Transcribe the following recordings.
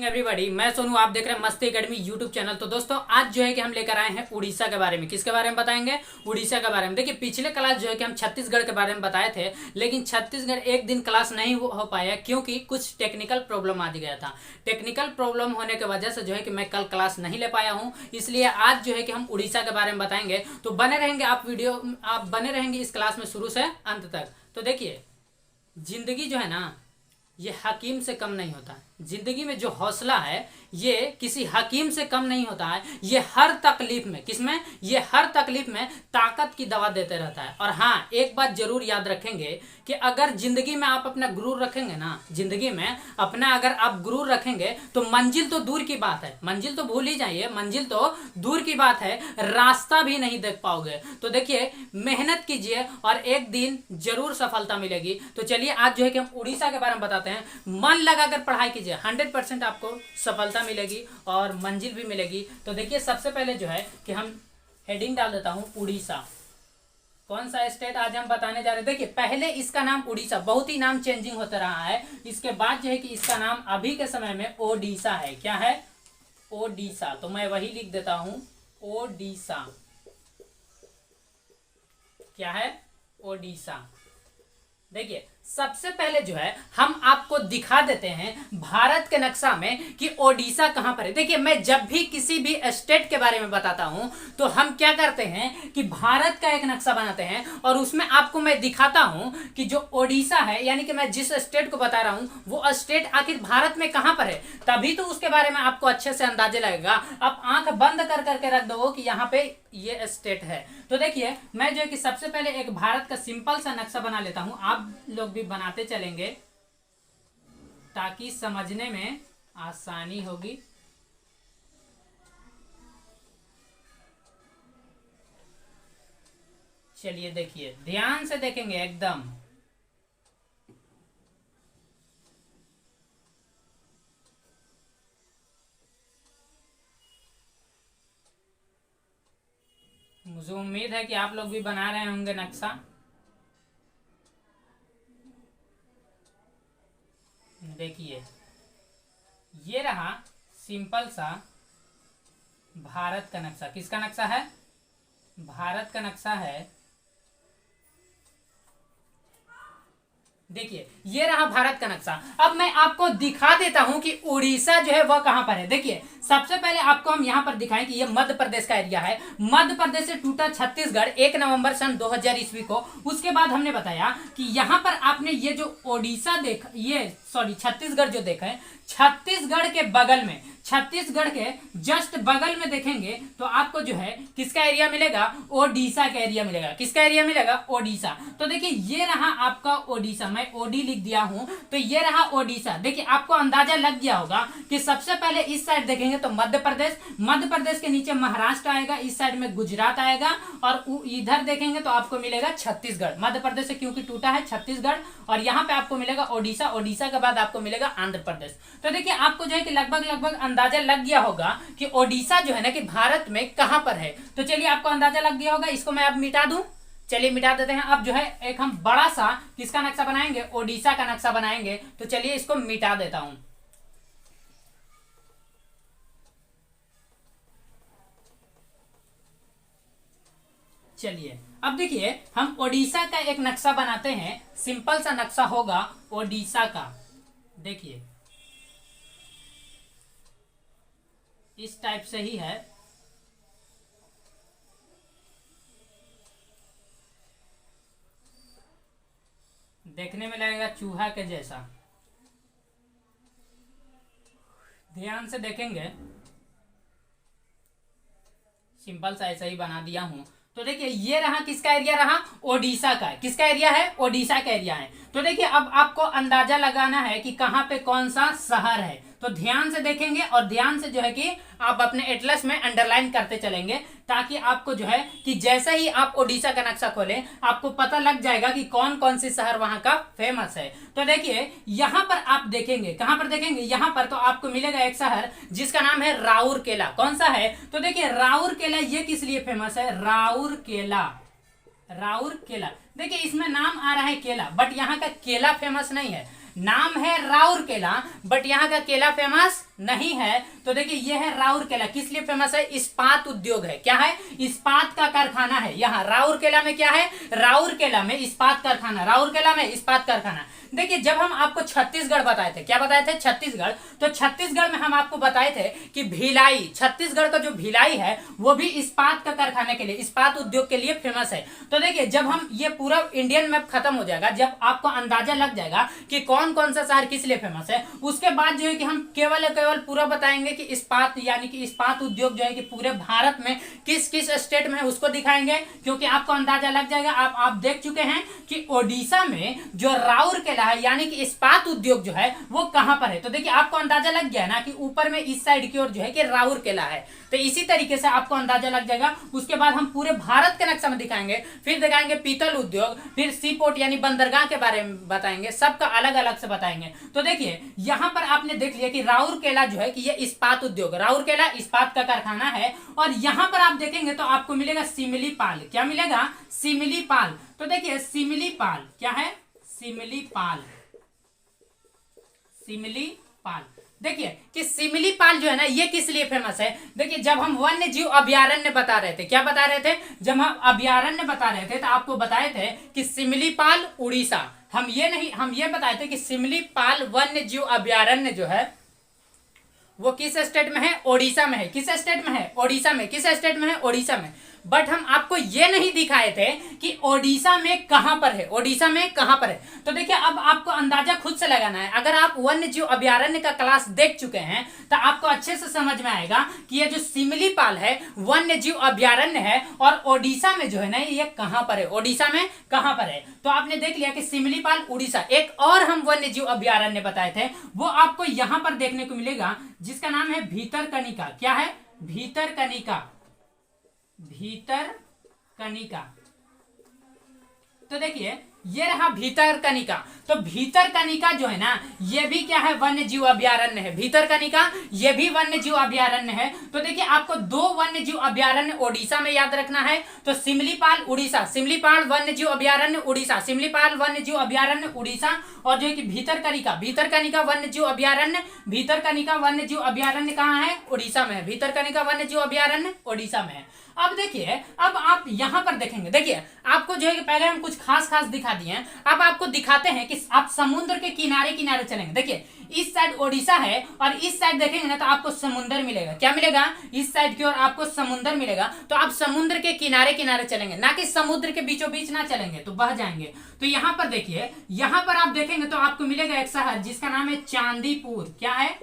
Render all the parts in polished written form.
Everybody, मैं सोनू, आप देख रहे हैं मस्ती एकेडमी यूट्यूब चैनल। तो दोस्तों आज जो है कि हम लेकर आए हैं उड़ीसा के बारे में। किसके बारे में बताएंगे? उड़ीसा के बारे में। देखिए पिछले क्लास जो है कि हम छत्तीसगढ़ के बारे में बताए थे, लेकिन छत्तीसगढ़ एक दिन क्लास नहीं हो पाया क्योंकि कुछ टेक्निकल प्रॉब्लम आ गया था। टेक्निकल प्रॉब्लम होने की वजह से जो है कि मैं कल क्लास नहीं ले पाया हूँ, इसलिए आज जो है कि हम उड़ीसा के बारे में बताएंगे। तो बने रहेंगे आप बने रहेंगे इस क्लास में शुरू से अंत तक। तो देखिए, जिंदगी जो है ना, ये हकीम से कम नहीं होता। जिंदगी में जो हौसला है ये किसी हकीम से कम नहीं होता है। ये हर तकलीफ में, किसमें? ये हर तकलीफ में ताकत की दवा देते रहता है। और हाँ, एक बात जरूर याद रखेंगे कि अगर जिंदगी में आप अपना गुरूर रखेंगे ना, जिंदगी में अपना अगर आप गुरूर रखेंगे तो मंजिल तो दूर की बात है, मंजिल तो भूल ही जाइए, मंजिल तो दूर की बात है, रास्ता भी नहीं देख पाओगे। तो देखिए, मेहनत कीजिए और एक दिन जरूर सफलता मिलेगी। तो चलिए आज जो है कि हम उड़ीसा के बारे में बताते हैं। मन लगाकर पढ़ाई कीजिए, 100% आपको सफलता मिलेगी और मंजिल भी मिलेगी। तो देखिए, सबसे पहले जो है कि हम हेडिंग डाल देता हूं उड़ीसा। कौन सा स्टेट आज हम बताने जा रहे हैं? देखिए, पहले इसका नाम उड़ीसा, बहुत ही नाम चेंजिंग होता रहा है। इसके बाद जो है कि इसका नाम अभी के समय में ओडिशा है। क्या है? ओडिशा। तो मैं वही लिख देता हूं, ओडिशा। क्या है? ओडिशा। देखिए, सबसे पहले जो है हम आपको दिखा देते हैं भारत के नक्शा में कि ओडिशा कहां पर है। देखिए, मैं जब भी किसी भी स्टेट के बारे में बताता हूं तो हम क्या करते हैं कि भारत का एक नक्शा बनाते हैं और उसमें आपको मैं दिखाता हूं कि जो ओडिशा है, यानी कि मैं जिस स्टेट को बता रहा हूं वो स्टेट आखिर भारत में कहां पर है, तभी तो उसके बारे में आपको अच्छे से अंदाजे लगेगा। आप आंख बंद कर करके रख दो कि यहाँ पे ये स्टेट है। तो देखिए, मैं जो है कि सबसे पहले एक भारत का सिंपल सा नक्शा बना लेता हूं, आप लोग भी बनाते चलेंगे ताकि समझने में आसानी होगी। चलिए देखिए, ध्यान से देखेंगे एकदम। मुझे उम्मीद है कि आप लोग भी बना रहे होंगे नक्शा। देखिए, ये रहा सिंपल सा भारत का नक्शा। किसका नक्शा है? भारत का नक्शा है। देखिए, ये रहा भारत का नक्शा। अब मैं आपको दिखा देता हूं कि उड़ीसा जो है वह कहां पर है। देखिए, सबसे पहले आपको हम यहां पर दिखाएं कि ये मध्य प्रदेश का एरिया है। मध्य प्रदेश से टूटा छत्तीसगढ़ 1 नवंबर सन 2000 ईस्वी को। उसके बाद हमने बताया कि यहां पर आपने ये जो ओडिशा छत्तीसगढ़ जो देखा है, छत्तीसगढ़ के बगल में, छत्तीसगढ़ के जस्ट बगल में देखेंगे तो आपको जो है किसका एरिया मिलेगा? ओडिशा का एरिया मिलेगा। किसका एरिया मिलेगा? ओडिशा। तो देखिए, ये रहा आपका ओडिशा। मैं ओडी लिख दिया हूं, तो ये रहा ओडिशा। देखिए, आपको अंदाजा लग गया होगा कि सबसे पहले इस साइड देखेंगे तो मध्य प्रदेश, मध्य प्रदेश के नीचे महाराष्ट्र आएगा, इस साइड में गुजरात आएगा और इधर देखेंगे तो आपको मिलेगा छत्तीसगढ़। मध्य प्रदेश से क्योंकि टूटा है छत्तीसगढ़, और यहाँ पे आपको मिलेगा ओडिशा। ओडिशा के बाद आपको मिलेगा आंध्र प्रदेश। तो देखिए, आपको जो है कि लगभग अंदाजा लग गया होगा कि ओडिशा जो है ना कि भारत में कहां पर है। तो चलिए, आपको अंदाजा लग गया होगा। इसको मैं अब मिटा दूं। चलिए मिटा देते हैं। अब जो है एक हम बड़ा सा किसका नक्शा बनाएंगे? ओडिशा का नक्शा बनाएंगे। तो चलिए इसको मिटा देता हूं। चलिए, अब देखिए, हम ओडिशा का एक नक्शा बनाते हैं। सिंपल सा नक्शा होगा ओडिशा का। देखिए, इस टाइप से ही है। देखने में लगेगा चूहा के जैसा। ध्यान से देखेंगे, सिंपल सा ऐसा ही बना दिया हूं। तो देखिए, ये रहा किसका एरिया रहा? ओडिशा का। किसका एरिया है? ओडिशा का एरिया है। तो देखिए, अब आपको अंदाजा लगाना है कि कहां पे कौन सा शहर है। तो ध्यान से देखेंगे और ध्यान से जो है कि आप अपने एटलस में अंडरलाइन करते चलेंगे, ताकि आपको जो है कि जैसे ही आप ओडिशा का नक्शा खोलें आपको पता लग जाएगा कि कौन कौन से शहर वहां का फेमस है। तो देखिए यहां पर आप देखेंगे, कहां पर देखेंगे, यहां पर तो आपको मिलेगा एक शहर जिसका नाम है राउरकेला। कौन सा है? तो देखिए राउरकेला ये किस लिए फेमस है? राउरकेला, राउरकेला। देखिए इसमें नाम आ रहा है केला, बट यहाँ का केला फेमस नहीं है। नाम है राउरकेला बट यहाँ का केला फेमस नहीं है। तो देखिए यह है राउरकेला, किस लिए फेमस है? इस्पात उद्योग है। क्या है? इस्पात का कारखाना है। यहाँ राउरकेला में क्या है? राउरकेला में इस्पात कारखाना, राउरकेला में इस्पात कारखाना। देखिए जब हम आपको छत्तीसगढ़ बताए थे, क्या बताए थे? छत्तीसगढ़। तो छत्तीसगढ़ में हम आपको बताए थे कि भिलाई, छत्तीसगढ़ का जो भिलाई है वो भी इस्पात का कारखाने के लिए, इस्पात उद्योग के लिए फेमस है। तो देखिए जब हम ये पूरा इंडियन मैप खत्म हो जाएगा, जब आपको अंदाजा लग जाएगा कि कौन कौन सा शहर किस लिए फेमस है, उसके बाद जो है कि हम केवल पूरा बताएंगे कि इस्पात यानी कि इस्पात उद्योग जो है कि पूरे भारत में किस किस स्टेट में है उसको दिखाएंगे, क्योंकि आपको अंदाजा लग जाएगा। आप देख चुके हैं कि ओडिशा में जो राउरकेला है यानी कि इस्पात उद्योग जो है वो कहां पर है। तो देखिए आपको अंदाजा लग गया ना कि ऊपर में इस साइड की ओर जो है कि राउरकेला है। तो इसी तरीके से आपको अंदाजा लग जाएगा। उसके बाद हम पूरे भारत के नक्शा में दिखाएंगे, फिर दिखाएंगे पीतल उद्योग, फिर सी पोर्ट यानी बंदरगाह के बारे में बताएंगे, सबका अलग अलग से बताएंगे। तो देखिए यहां पर आपने देख लिया कि राउरकेला जो है कि ये इस्पात उद्योग, राउरकेला इस्पात का कारखाना है। और यहां पर आप देखेंगे तो आपको मिलेगा सिमलीपाल। क्या मिलेगा? सिमलीपाल। तो देखिए सिमलीपाल क्या है? सिमलीपाल, सिमलीपाल। देखिए कि सिमलीपाल जो है ना ये किस लिए फेमस है? देखिए जब हम वन्य जीव अभ्यारण्य बता रहे थे, क्या बता रहे थे? जब हम अभ्यारण्य बता रहे थे तो आपको बताए थे कि सिमलीपाल उड़ीसा, हम ये बताए थे कि सिमलीपाल वन्य जीव अभ्यारण्य जो है वो किस स्टेट में है? ओडिशा में है। किस स्टेट में है? ओडिशा में। किस स्टेट में है? ओडिशा में। बट हम आपको ये नहीं दिखाए थे कि ओडिशा में कहां पर है, ओडिशा में कहां पर है। तो देखिए अब आपको अंदाजा खुद से लगाना है। अगर आप वन्य जीव अभ्यारण्य का क्लास देख चुके हैं तो आपको अच्छे से समझ में आएगा कि ये जो सिमलीपाल है वन्य जीव अभ्यारण्य है और ओडिशा में जो है ना ये कहां पर है, ओडिशा में कहां पर है। तो आपने देख लिया कि सिमलीपाल उड़ीसा। एक और हम वन्य जीव अभ्यारण्य बताए थे, वो आपको यहां पर देखने को मिलेगा जिसका नाम है भीतरकनिका। क्या है? भीतरकनिका, भीतरकनिका। तो देखिए ये रहा भीतरकनिका। तो भीतरकनिका जो है ना ये भी क्या है? वन्य जीव अभ्यारण्य है। भीतरकनिका ये भी वन्य जीव अभ्यारण्य है। तो देखिए आपको दो वन्य जीव अभ्यारण्य ओडिशा में याद रखना है। तो सिमलीपाल उड़ीसा, सिमलीपाल वन्य जीव अभ्यारण्य उड़ीसा, सिमलीपाल वन्य जीव अभ्यारण्य उड़ीसा। और जो है कि भीतरकनिका, भीतरकनिका वन्य जीव अभ्यारण्य, भीतरकनिका वन्य जीव अभ्यारण्य कहाँ है? उड़ीसा में है। भीतरकनिका वन्य जीव अभ्यारण्य उड़ीसा में है। अब देखिए अब आप यहां पर देखेंगे, देखिए आपको जो है कि पहले हम कुछ खास खास दिखा दिए हैं, अब आपको दिखाते हैं कि आप समुद्र के किनारे किनारे चलेंगे। देखिए इस साइड ओडिशा है और इस साइड देखेंगे ना तो आपको समुद्र मिलेगा। क्या मिलेगा? इस साइड की ओर आपको समुद्र मिलेगा। तो आप समुद्र के किनारे किनारे चलेंगे, ना कि समुद्र के बीचों बीच ना चलेंगे तो बह जाएंगे। तो यहां पर देखिए, यहां पर आप देखेंगे तो आपको मिलेगा एक शहर जिसका नाम है चांदीपुर। क्या है?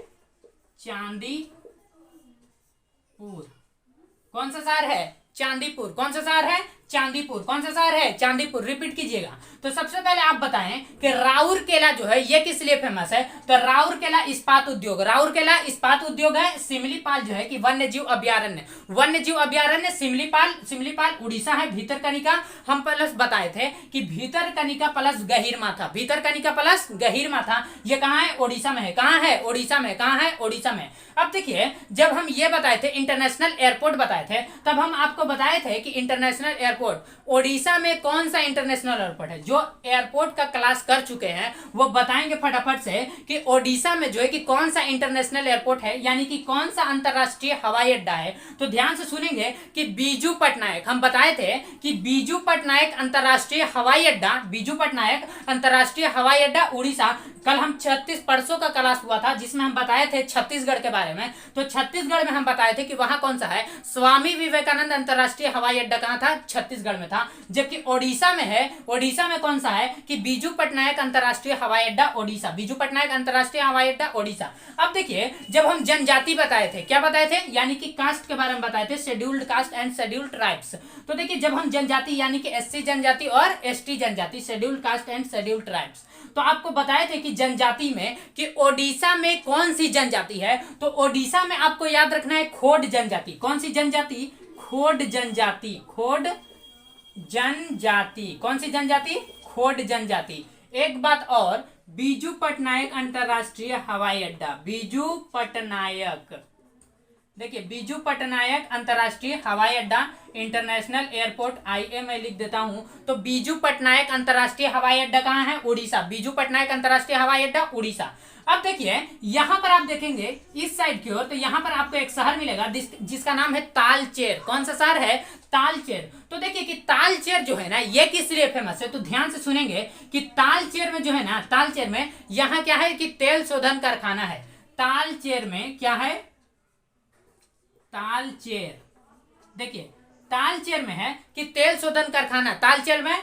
चांदीपुर। कौन सा शहर है? चांदीपुर। कौन सा शहर है? चांदीपुर। कौन सा शहर है? चांदीपुर। रिपीट कीजिएगा। तो सबसे पहले आप बताएं कि राउरकेला जो है ये किस लिए फेमस है? तो राउरकेला इस्पात उद्योग, राउरकेला इस्पात उद्योग है। सिमलीपाल जो है कि वन्य जीव अभ्यारण्य, वन्य जीव अभ्यारण्य सिमलीपाल, सिमलीपाल उड़ीसा है। भीतरकनिका हम प्लस बताए थे कि भीतरकनिका प्लस गहीरमाथा, भीतरकनिका प्लस गहीरमाथा ये कहाँ है? ओडिशा में है। कहाँ है? ओडिशा में। कहाँ है? ओडिशा में। अब देखिए जब हम ये बताए थे इंटरनेशनल एयरपोर्ट बताए थे, तब हम आपको बताए थे कि इंटरनेशनल एयरपोर्ट ओडिशा में कौन सा इंटरनेशनल एयरपोर्ट है। जो एयरपोर्ट का क्लास कर चुके हैं वो बताएंगे फटाफट से कि ओडिशा में जो है कि कौन सा इंटरनेशनल एयरपोर्ट है, यानी कि कौन सा अंतरराष्ट्रीय हवाई अड्डा है। तो ध्यान से सुनेंगे कि बीजू पटनायक, हम बताए थे कि बीजू पटनायक अंतरराष्ट्रीय हवाई अड्डा, बीजू पटनायक अंतरराष्ट्रीय हवाई अड्डा उड़ीसा। कल हम 36 परसों का क्लास हुआ था जिसमें हम बताए थे छत्तीसगढ़ के बारे में। तो छत्तीसगढ़ में हम बताए थे कि वहां कौन सा है? स्वामी विवेकानंद अंतरराष्ट्रीय हवाई अड्डा कहां था? छत्तीसगढ़ में था। जबकि ओडिशा में है, ओडिशा में कौन सा है? कि बीजू पटनायक अंतरराष्ट्रीय हवाई अड्डा ओडिशा, बीजू पटनायक अंतरराष्ट्रीय हवाई अड्डा ओडिशा। अब देखिए जब हम जनजाति बताए थे, क्या बताए थे? यानी कि कास्ट के बारे में बताए थे, scheduled caste and scheduled tribes. तो देखिए जब हम जनजाति यानी कि एससी जनजाति और एसटी जनजाति, scheduled caste and scheduled tribes, तो आपको बताए थे कि की जनजाति में कि ओडिशा में कौन सी जनजाति है, तो ओडिशा में आपको याद रखना है खोड जनजाति। कौन सी जनजाति? खोड जनजाति। खोड जनजाति। कौन सी जनजाति? खोड जनजाति। एक बात और, बीजू पटनायक अंतरराष्ट्रीय हवाई अड्डा। बीजू पटनायक, देखिए बीजू पटनायक अंतरराष्ट्रीय हवाई अड्डा, इंटरनेशनल एयरपोर्ट, IA मैं लिख देता हूं। तो बीजू पटनायक अंतरराष्ट्रीय हवाई अड्डा कहाँ है? उड़ीसा। बीजू पटनायक अंतरराष्ट्रीय हवाई अड्डा उड़ीसा। अब देखिए यहां पर आप देखेंगे इस साइड की ओर, तो यहां पर आपको एक शहर मिलेगा जिसका नाम है तालचेर। कौन सा शहर है? तालचेर। तो देखिए कि तालचेर जो है ना, ये किस लिए फेमस है, तो ध्यान से सुनेंगे कि तालचेर में जो है ना, तालचेर में यहां क्या है कि तेल शोधन कारखाना है। तालचेर में क्या है? तालचेर, देखिए तालचेर में है कि तेल शोधन कारखाना। तालचेर में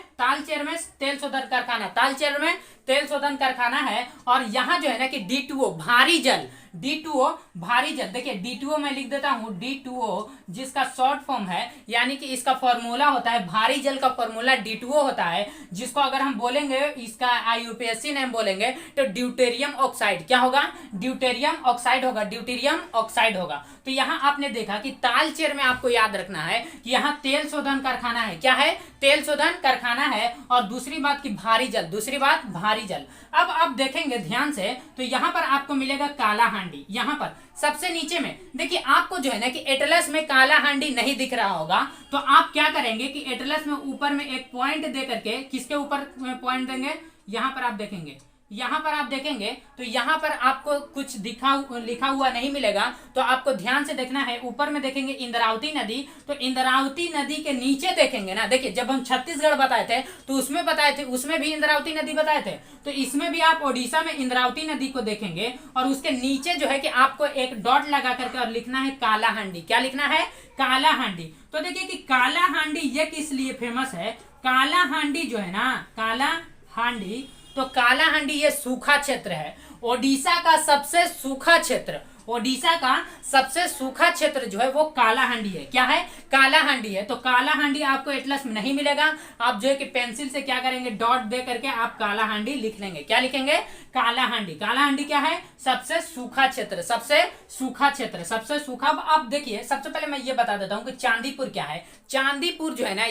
तेल शोधन कारखाना, तालचेर में तेल शोधन कारखाना है। और यहाँ जो है ना कि D2O भारी जल, D2O भारी जल, देखिए D2O मैं लिख देता हूँ, D2O जिसका शॉर्ट फॉर्म है, यानी कि इसका फॉर्मूला होता है, भारी जल का फॉर्मूला D2O होता है, जिसको अगर हम बोलेंगे इसका IUPAC नेम बोलेंगे तो ड्यूटेरियम ऑक्साइड। क्या होगा? ड्यूटेरियम ऑक्साइड होगा, ड्यूटेरियम ऑक्साइड होगा। तो यहाँ आपने देखा कि तालचेर में आपको याद रखना है कि यहाँ तेल शोधन कारखाना है। क्या है? तेल शोधन कारखाना है। और दूसरी बात की भारी जल, दूसरी बात भारी जल। अब आप देखेंगे ध्यान से तो यहाँ पर आपको मिलेगा काला हांडी। यहाँ पर सबसे नीचे में देखिए आपको जो है ना कि एटलस में काला हांडी नहीं दिख रहा होगा, तो आप क्या करेंगे कि एटलस में ऊपर में एक पॉइंट दे करके, किसके ऊपर पॉइंट देंगे? यहाँ पर आप देखेंगे, यहाँ पर आप देखेंगे तो यहाँ पर आपको कुछ लिखा हुआ नहीं मिलेगा, तो आपको ध्यान से देखना है। ऊपर में देखेंगे इंद्रावती नदी, तो इंद्रावती नदी के नीचे देखेंगे ना, देखिए जब हम छत्तीसगढ़ बताए थे तो उसमें बताए थे, उसमें भी इंद्रावती नदी बताए थे, तो इसमें भी आप ओडिशा में इंद्रावती नदी को देखेंगे और उसके नीचे जो है कि आपको एक डॉट लगा करके और लिखना है काला हांडी। क्या लिखना है? काला हांडी। तो देखिए कि काला हांडी ये किस लिए फेमस है? काला हांडी जो है ना, काला हांडी, तो काला हांडी ये सूखा क्षेत्र है, ओडिशा का सबसे सूखा क्षेत्र। ओडिशा का सबसे सूखा क्षेत्र जो है वो काला हांडी है। क्या है? काला हांडी है। तो काला हांडी आपको एटलस में नहीं मिलेगा, आप जो है कि पेंसिल से क्या करेंगे, डॉट दे करके आप काला हांडी लिख लेंगे। क्या लिखेंगे? काला हांडी। काला हांडी क्या है? सबसे सूखा क्षेत्र, सबसे सूखा क्षेत्र, सबसे सूखा। अब आप देखिए, सबसे पहले मैं ये बता देता हूं कि चांदीपुर क्या है। चांदीपुर जो है ना,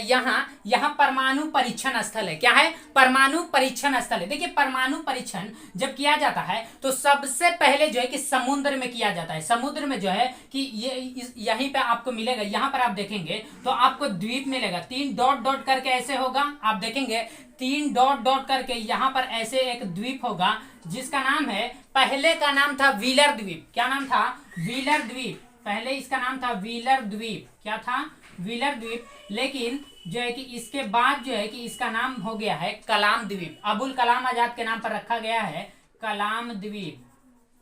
यहाँ परमाणु परीक्षण स्थल है। क्या है? परमाणु परीक्षण स्थल है। देखिए परमाणु परीक्षण जब किया जाता है तो सबसे पहले जो है कि समुद्र में किया जाता है। समुद्र में जो है कि ये यहीं पे आपको मिलेगा, यहाँ पर आप देखेंगे तो आपको द्वीप मिलेगा, 3 डॉट डॉट करके ऐसे होगा, आप देखेंगे 3 डॉट डॉट करके यहाँ पर ऐसे एक द्वीप होगा जिसका नाम है, पहले का नाम था व्हीलर द्वीप। क्या नाम था? व्हीलर द्वीप। पहले इसका नाम था व्हीलर द्वीप। क्या था? व्हीलर द्वीप। लेकिन जो है कि इसके बाद जो है कि इसका नाम हो गया है कलाम द्वीप। अबुल कलाम आजाद के नाम पर रखा गया है कलाम द्वीप।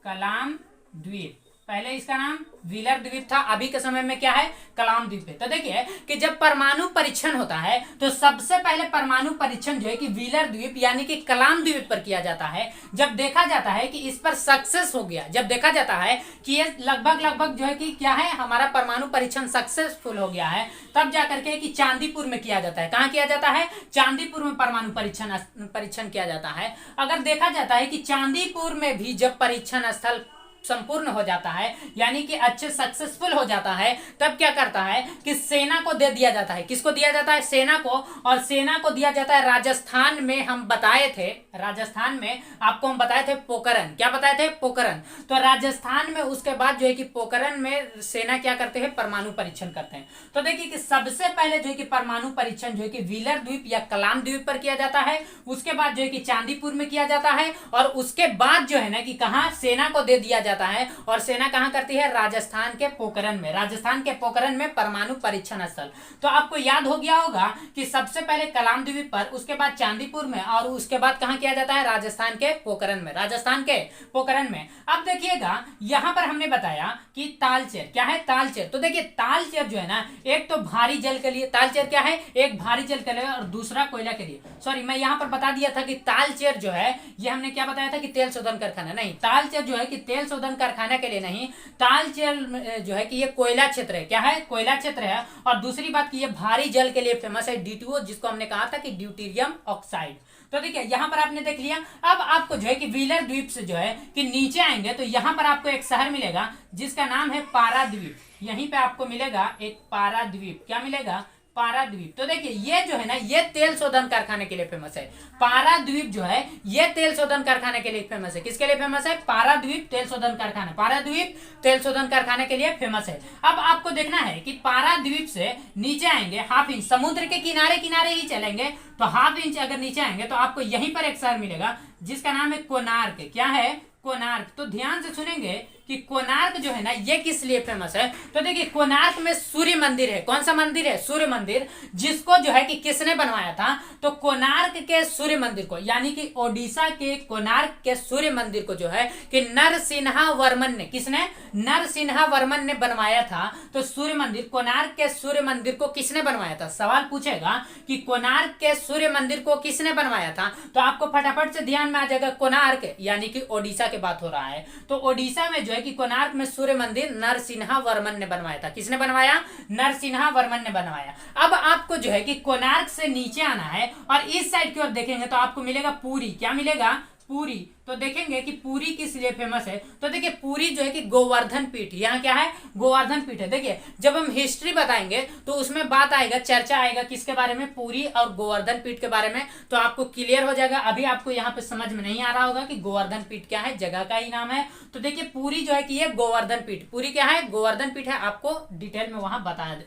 कलाम द्वीप, पहले इसका नाम व्हीलर द्वीप था, अभी के समय में क्या है? कलाम द्वीप है। तो देखिए कि जब परमाणु परीक्षण होता है तो सबसे पहले परमाणु परीक्षण जो है कि व्हीलर द्वीप यानी कि कलाम द्वीप पर किया जाता है। जब देखा जाता है कि इस पर सक्सेस हो गया, जब देखा जाता है कि ये लगभग जो है कि क्या है, हमारा परमाणु परीक्षण सक्सेसफुल हो गया है, तब जाकर के कि चांदीपुर में किया जाता है। कहाँ किया जाता है? चांदीपुर में परमाणु परीक्षण किया जाता है। अगर देखा जाता है कि चांदीपुर में भी जब परीक्षण स्थल संपूर्ण हो जाता है, यानी कि अच्छे सक्सेसफुल हो जाता है, तब क्या करता है कि सेना को दे दिया जाता है। किसको दिया जाता है? सेना को। और सेना को दिया जाता है राजस्थान में, हम बताए थे, राजस्थान में आपको हम बताए थे पोखरण। क्या बताए थे? पोखरण। तो राजस्थान में उसके बाद जो है कि पोखरण में सेना क्या करते हैं? परमाणु परीक्षण करते हैं। तो देखिए कि सबसे पहले जो है कि परमाणु परीक्षण जो है कि व्हीलर द्वीप या कलाम द्वीप पर किया जाता है, उसके बाद जो है कि चांदीपुर में किया जाता है, और उसके बाद जो है ना कि कहाँ सेना को दे दिया जाता है, और सेना कहां करती है? राजस्थान के पोखरण में। राजस्थान के पोखरण में परमाणु परीक्षण स्थल। तो आपको याद हो गया होगा कि सबसे पहले कलाम द्वीप पर, उसके बाद चांदीपुर में, और उसके बाद कहां किया जाता है? राजस्थान के पोखरण में। राजस्थान के पोखरण में। अब देखिएगा यहां पर हमने बताया कि तालचेर। क्या है? तालचेर। तो देखिए तालचेर जो है ना, एक तो भारी जल के लिए तालचेर क्या है? एक भारी जल के लिए और दूसरा कोयला के लिए। सॉरी, मैं यहां पर बता दिया था कि तालचेर जो है ये हमने क्या बताया था कि तेल शोधन कारखाना, नहीं, तालचेर जो है कि तेल शोधन शोधन कारखाना के लिए नहीं, तालचेर जो है कि ये कोयला क्षेत्र है। क्या है? कोयला क्षेत्र है। और दूसरी बात कि ये भारी जल के लिए फेमस है, D2O, जिसको हमने कहा था कि ड्यूटीरियम ऑक्साइड। तो देखिए यहाँ पर आपने देख लिया। अब आपको जो है कि व्हीलर द्वीप से जो है कि नीचे आएंगे तो यहाँ पर आपको एक शहर मिलेगा जिसका नाम है पाराद्वीप। यहीं पे आपको मिलेगा एक पाराद्वीप। क्या मिलेगा? पाराद्वीप। तो देखिए ये जो है ना, ये तेल शोधन कारखाने के लिए फेमस है। पाराद्वीप जो है ये तेल शोधन कारखाने के लिए फेमस है। किसके लिए फेमस है? पाराद्वीप तेल शोधन कारखाना। पाराद्वीप तेल शोधन कारखाने के लिए फेमस है। अब आपको देखना है कि पाराद्वीप से नीचे आएंगे हाफ इंच, समुद्र के किनारे किनारे ही चलेंगे तो हाफ इंच अगर नीचे आएंगे तो आपको यहीं पर एक शहर मिलेगा जिसका नाम है कोणार्क। क्या है? कोणार्क। तो ध्यान से सुनेंगे कि कोणार्क जो है ना ये किस लिए फेमस है। तो देखिए कोणार्क में सूर्य मंदिर है। कौन सा मंदिर है? सूर्य मंदिर, जिसको जो है कि किसने बनवाया था? तो कोणार्क के सूर्य मंदिर को, यानी कि ओडिशा के कोणार्क के सूर्य मंदिर को जो है कि नरसिम्हा वर्मन ने, किसने? नरसिम्हा वर्मन ने बनवाया था। तो सूर्य मंदिर, कोणार्क के सूर्य मंदिर को किसने बनवाया था? सवाल पूछेगा कि कोणार्क के सूर्य मंदिर को किसने बनवाया था, तो आपको फटाफट से ध्यान में आ जाएगा कोणार्क, यानी कि ओडिशा की बात हो रहा है। तो ओडिशा में जो है कि कोणार्क में सूर्य मंदिर नरसिम्हा वर्मन ने बनवाया था। किसने बनवाया? नरसिम्हा वर्मन ने बनवाया। अब आपको जो है कि कोणार्क से नीचे आना है और इस साइड की ओर देखेंगे तो आपको मिलेगा पुरी। क्या मिलेगा? पुरी। तो देखेंगे कि पुरी किस लिए फेमस है। तो देखिए पुरी जो है कि गोवर्धन पीठ, यहाँ क्या है? गोवर्धन पीठ है। देखिए जब हम हिस्ट्री बताएंगे तो उसमें बात आएगा, चर्चा आएगा किसके बारे में? पुरी और गोवर्धन पीठ के बारे में। तो आपको क्लियर हो जाएगा। अभी आपको यहाँ पे समझ में नहीं आ रहा होगा कि गोवर्धन पीठ क्या है, जगह का ही नाम है। तो देखिए पुरी जो है कि ये गोवर्धन पीठ, पुरी क्या है? गोवर्धन पीठ है। आपको डिटेल में वहां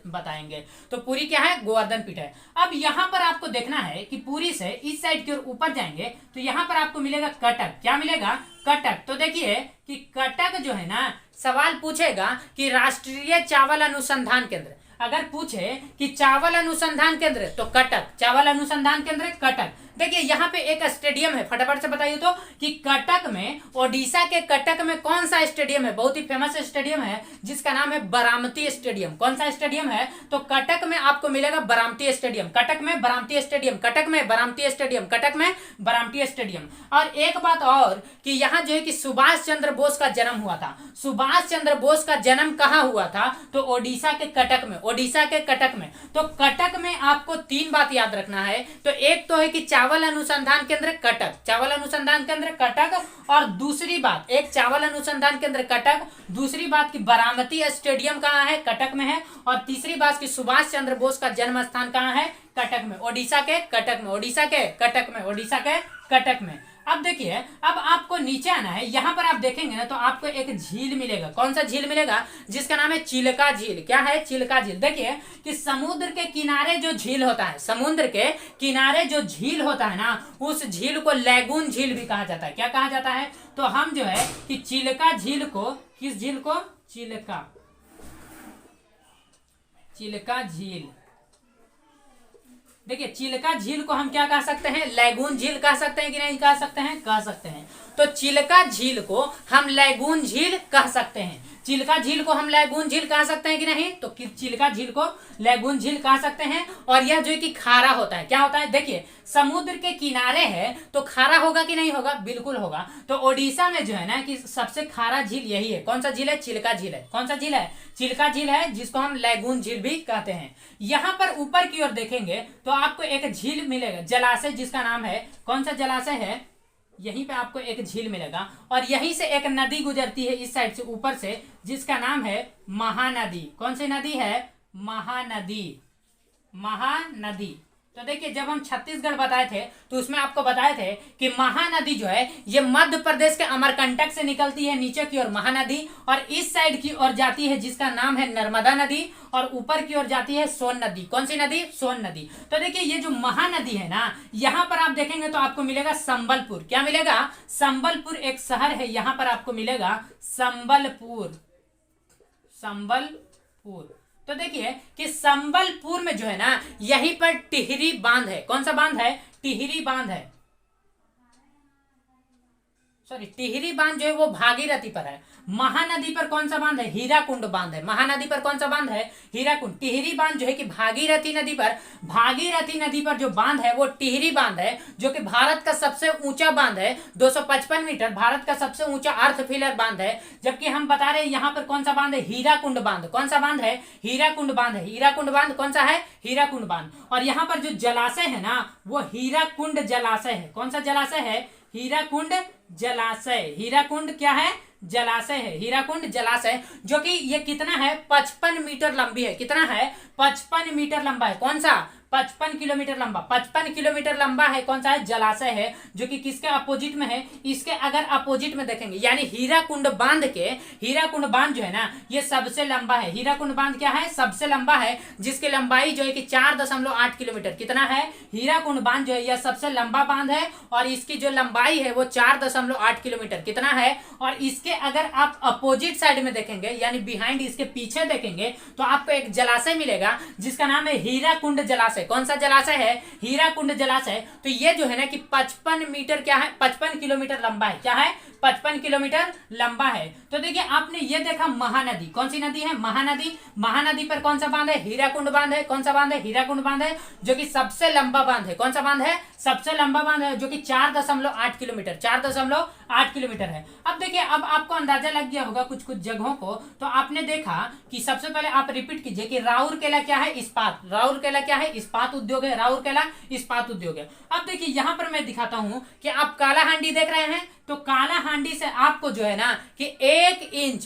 बताएंगे। तो पुरी क्या है? गोवर्धन पीठ है। अब यहाँ पर आपको देखना है कि पुरी से इस साइड की ओर ऊपर जाएंगे तो यहाँ पर आपको मिलेगा कटक। क्या मिलेगा? कटक। तो देखिए कि कटक जो है ना, सवाल पूछेगा कि राष्ट्रीय चावल अनुसंधान केंद्र, अगर पूछे कि चावल अनुसंधान केंद्र तो कटक, चावल अनुसंधान केंद्र कटक। देखिए यहाँ पे एक स्टेडियम है, फटाफट से बताइए तो कि कटक में, ओडिशा के कटक में कौन सा स्टेडियम है? बहुत ही फेमस स्टेडियम है जिसका नाम है बारामती स्टेडियम। कौन सा स्टेडियम है? तो कटक में आपको मिलेगा बारामती स्टेडियम। कटक में बारामती स्टेडियम, कटक में बारामती स्टेडियम, कटक में बारामती स्टेडियम। और एक बात और कि यहाँ जो है कि सुभाष चंद्र बोस का जन्म हुआ था। सुभाष चंद्र बोस का जन्म कहाँ हुआ था? तो ओडिशा के कटक में, ओडिशा के कटक में। तो कटक में आपको 3 बात याद रखना है। तो एक तो है कि चावल अनुसंधान केंद्र कटक, चावल अनुसंधान केंद्र कटक। और दूसरी बात, एक चावल अनुसंधान केंद्र कटक, दूसरी बात कि बारामती स्टेडियम कहाँ है? कटक में है। और तीसरी बात कि सुभाष चंद्र बोस का जन्म स्थान कहाँ है? कटक में, ओडिशा के कटक में, ओडिशा के कटक में, ओडिशा के कटक में। अब देखिए, अब आपको नीचे आना है। यहां पर आप देखेंगे ना तो आपको एक झील मिलेगा। कौन सा झील मिलेगा? जिसका नाम है चिल्का झील। क्या है? चिल्का झील। देखिए कि समुद्र के किनारे जो झील होता है, समुद्र के किनारे जो झील होता है ना, उस झील को लैगून झील भी कहा जाता है। क्या कहा जाता है? तो हम जो है कि चिल्का झील को, किस झील को? चिल्का, चिल्का झील। देखिए चिल्का झील को हम क्या कह सकते हैं? लैगून झील कह सकते हैं कि नहीं कह सकते हैं? कह सकते हैं। तो चिल्का झील को हम लैगून झील कह सकते हैं। चिल्का झील को हम लैगून झील कह सकते हैं कि नहीं? तो चिल्का झील को लैगून झील कह सकते हैं। और यह जो है कि खारा होता है। क्या होता है? देखिए समुद्र के किनारे है तो खारा होगा कि नहीं होगा? बिल्कुल होगा। तो ओडिशा में जो है ना कि सबसे खारा झील यही है। कौन सा झील है? चिल्का झील है। कौन सा झील है? चिल्का झील है, जिसको हम लैगून झील भी कहते हैं। यहाँ पर ऊपर की ओर देखेंगे तो आपको एक झील मिलेगा, जलाशय, जिसका नाम है, कौन सा जलाशय है? यहीं पे आपको एक झील मिलेगा। और यहीं से एक नदी गुजरती है इस साइड से ऊपर से, जिसका नाम है महानदी। कौन सी नदी है? महानदी, महानदी। तो देखिए जब हम छत्तीसगढ़ बताए थे तो उसमें आपको बताए थे कि महानदी जो है ये मध्य प्रदेश के अमरकंटक से निकलती है नीचे की ओर महानदी, और इस साइड की ओर जाती है जिसका नाम है नर्मदा नदी, और ऊपर की ओर जाती है सोन नदी। कौन सी नदी? सोन नदी। तो देखिए ये जो महानदी है ना, यहाँ पर आप देखेंगे तो आपको मिलेगा संबलपुर। क्या मिलेगा? संबलपुर एक शहर है, यहाँ पर आपको मिलेगा संबलपुर, संबलपुर। तो देखिए कि संबलपुर में जो है ना यहीं पर टिहरी बांध है। कौन सा बांध है? टिहरी बांध है। सॉरी टिहरी बांध जो है वो भागीरथी पर है। महानदी पर कौन सा बांध है? हीराकुंड बांध है। महानदी पर कौन सा बांध है? हीराकुंड। टिहरी बांध जो है कि भागीरथी नदी पर जो बांध है वो टिहरी बांध है, जो कि भारत का सबसे ऊंचा बांध है, 255 मीटर, भारत का सबसे ऊंचा अर्थ फिलर बांध है। जबकि हम बता रहे हैं यहाँ पर कौन सा बांध है? हीराकुंड बांध। कौन सा बांध है? हीराकुंड बांध है। हीराकुंड बांध कौन सा है? हीराकुंड बांध। और यहाँ पर जो जलाशय है ना वो हीराकुंड जलाशय है। कौन सा जलाशय है? हीराकुंड जलाशय। हीराकुंड क्या है? जलाशय है। हीराकुंड जलाशय, जो कि ये कितना है? 55 मीटर लंबी है। कितना है? 55 मीटर लंबा है। कौन सा? 55 किलोमीटर लंबा। 55 किलोमीटर लंबा है। कौन सा है? जलाशय है, जो कि किसके अपोजिट में है? इसके अगर अपोजिट में देखेंगे यानी हीराकुंड बांध जो है ना ये सबसे लंबा है। हीराकुंड बांध क्या है? सबसे लंबा है, जिसकी लंबाई जो है कि 4.8 किलोमीटर। कितना है? हीराकुंड बांध जो है यह सबसे लंबा बांध है और इसकी जो लंबाई है वो 4.8 किलोमीटर। कितना है? और इसके अगर आप अपोजिट साइड में देखेंगे यानी बिहाइंड, इसके पीछे देखेंगे तो आपको एक जलाशय मिलेगा जिसका नाम है हीराकुंड जलाशय। कौन सा जलाशय है? हीराकुंड जलाशय। तो ये जो है ना कि 55 मीटर क्या है? 55 किलोमीटर लंबा है। क्या है? 55 किलोमीटर लंबा है। तो देखिए आपने ये देखा महानदी। कौन सी नदी है? महानदी। महानदी पर कौन सा बांध है? हीराकुंड बांध है। कौन सा बांध है? हीराकुंड बांध है, जो कि सबसे लंबा बांध है। कौन सा बांध है? सबसे लंबा बांध है, जो कि 4.8 किलोमीटर 4.8 किलोमीटर है। अब देखिए, अब आपको अंदाजा लग गया होगा कुछ कुछ जगहों को। तो आपने देखा कि सबसे पहले आप रिपीट कीजिए कि राउरकेला क्या है? इस्पात। राउरकेला क्या है? इस्पात उद्योग है। राउरकेला इस्पात उद्योग है। अब देखिए यहां पर मैं दिखाता हूं कि आप कालाहांडी देख रहे हैं, तो कालाहांडी से आपको जो है ना कि 1 इंच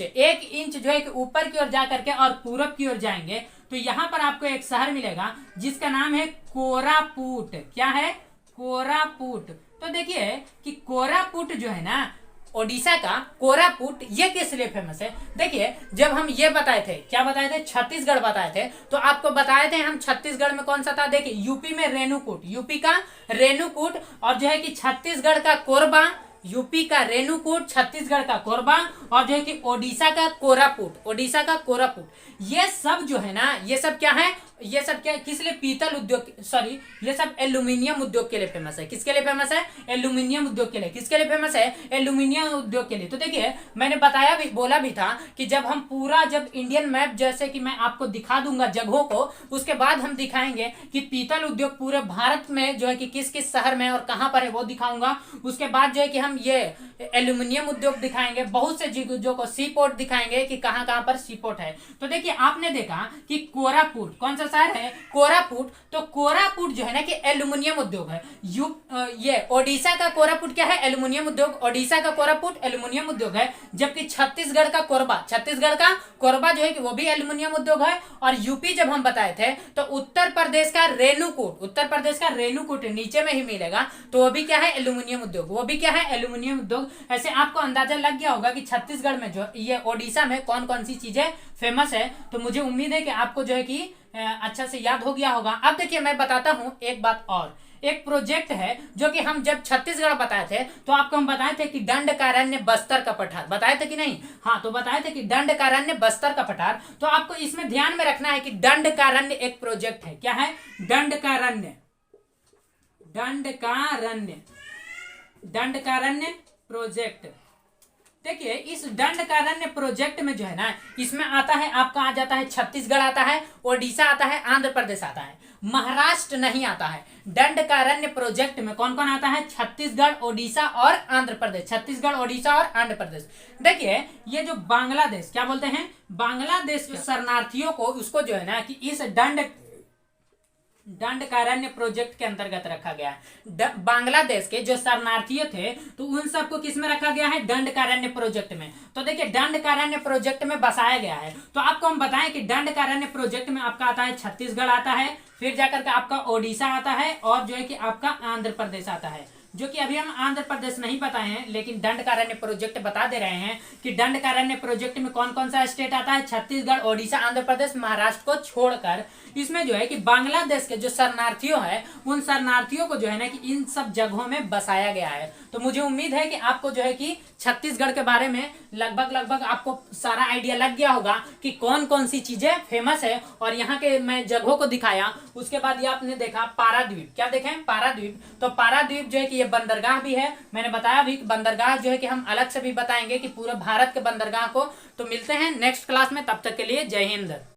जो है कि ऊपर की ओर जाकर के और पूरब की ओर जाएंगे तो यहां पर आपको एक शहर मिलेगा जिसका नाम है कोरापुट। क्या है? कोरापुट। तो देखिए कि कोरापुट जो है ना ओडिशा का कोरापुट, ये किस लिए फेमस है? देखिए जब हम ये बताए थे, क्या बताए थे? छत्तीसगढ़ बताए थे। तो आपको बताए थे हम छत्तीसगढ़ में कौन सा था? देखिए यूपी में रेणुकूट, यूपी का रेणुकूट, और जो है कि छत्तीसगढ़ का कोरबा, यूपी का रेणुकूट, छत्तीसगढ़ का कोरबा, और जो है कि ओडिशा का कोरापुट, ओडिशा का कोरापुट। ये सब जो है ना ये सब क्या है? ये सब क्या किस लिए? पीतल उद्योग, सॉरी ये सब एल्यूमिनियम उद्योग के लिए फेमस है। किसके लिए फेमस है? एल्यूमिनियम उद्योग के लिए। किसके लिए फेमस है? एल्यूमिनियम उद्योग के लिए। तो देखिए मैंने बताया भी, बोला भी था कि जब इंडियन मैप जैसे कि मैं आपको दिखा दूंगा जगहों को, उसके बाद हम दिखाएंगे कि पीतल उद्योग पूरे भारत में जो है कि किस किस शहर में और कहां पर है वो दिखाऊंगा। उसके बाद जो है कि हम ये एल्यूमिनियम उद्योग दिखाएंगे, बहुत से चीजों को, सी पोर्ट दिखाएंगे कि कहां कहां पर सी पोर्ट है। तो देखिए आपने देखा कि कोरापुट, कौन सा शहर है? कोरापुट। तो कोरापुट जो है ना कि एल्यूमिनियम उद्योग है। ये ओडिशा का कोरापुट क्या है? एल्यूमिनियम उद्योग। ओडिशा का कोरापुट एल्यूमिनियम उद्योग है। जबकि छत्तीसगढ़ का कोरबा जो है कि वो भी एल्यूमिनियम उद्योग है। और यूपी जब हम बताए थे तो उत्तर प्रदेश का रेणुकूट नीचे में ही मिलेगा, तो वो भी क्या है? एल्यूमिनियम उद्योग। वो भी क्या है? एल्यूमिनियम उद्योग। ऐसे आपको अंदाजा लग गया होगा कि छत्तीसगढ़ में जो ये ओडिशा में कौन कौन सी चीजें फेमस है। तो मुझे उम्मीद है कि आपको जो है कि अच्छा से याद हो गया होगा। अब देखिए मैं बताता हूं एक बात और। एक प्रोजेक्ट है जो कि हम जब छत्तीसगढ़ बताए थे तो आपको हम बताए थे कि दंडकारण्य बस्तर का पठार, बताए थे कि नहीं? हाँ, तो बताए थे कि दंडकारण्य बस्तर का पठार। तो आपको इसमें ध्यान में रखना है कि दंडकारण्य एक प्रोजेक्ट है। क्या है? दंडकारण्य प्रोजेक्ट। देखिए इस दंडकारण्य प्रोजेक्ट में जो है ना इसमें आता है, आपका आ जाता है छत्तीसगढ़ आता है, ओडिशा आता है, आंध्र प्रदेश आता है, महाराष्ट्र नहीं आता है। दंडकारण्य प्रोजेक्ट में कौन कौन आता है? छत्तीसगढ़, ओडिशा और आंध्र प्रदेश। छत्तीसगढ़, ओडिशा और आंध्र प्रदेश। देखिए ये जो बांग्लादेश, क्या बोलते हैं? बांग्लादेश के शरणार्थियों को, उसको जो है ना कि इस दंडकारण्य प्रोजेक्ट के अंतर्गत रखा गया है। बांग्लादेश के जो शरणार्थी थे तो उन सबको किस में रखा गया है? दंडकारण्य प्रोजेक्ट में। तो देखिए दंडकारण्य प्रोजेक्ट में बसाया गया है। तो आपको हम बताएं कि दंडकारण्य प्रोजेक्ट में आपका आता है छत्तीसगढ़ आता है, फिर जाकर के आपका ओडिशा आता है, और जो है कि आपका आंध्र प्रदेश आता है। जो कि अभी हम आंध्र प्रदेश नहीं बताए हैं, लेकिन दंडकारण्य प्रोजेक्ट बता दे रहे हैं कि दंडकारण्य प्रोजेक्ट में कौन कौन सा स्टेट आता है? छत्तीसगढ़, ओडिशा, आंध्र प्रदेश, महाराष्ट्र को छोड़कर। इसमें जो है कि बांग्लादेश के जो शरणार्थियों हैं उन शरणार्थियों को जो है ना कि इन सब जगहों में बसाया गया है। तो मुझे उम्मीद है कि आपको जो है कि छत्तीसगढ़ के बारे में लगभग आपको सारा आइडिया लग गया होगा कि कौन कौन सी चीजें फेमस है। और यहाँ के मैं जगहों को दिखाया, उसके बाद ये आपने देखा पाराद्वीप। क्या देखें? पाराद्वीप। तो पाराद्वीप जो है कि लिए बंदरगाह भी है। मैंने बताया भी कि बंदरगाह जो है कि हम अलग से भी बताएंगे कि पूरे भारत के बंदरगाह को। तो मिलते हैं नेक्स्ट क्लास में, तब तक के लिए जय हिंद।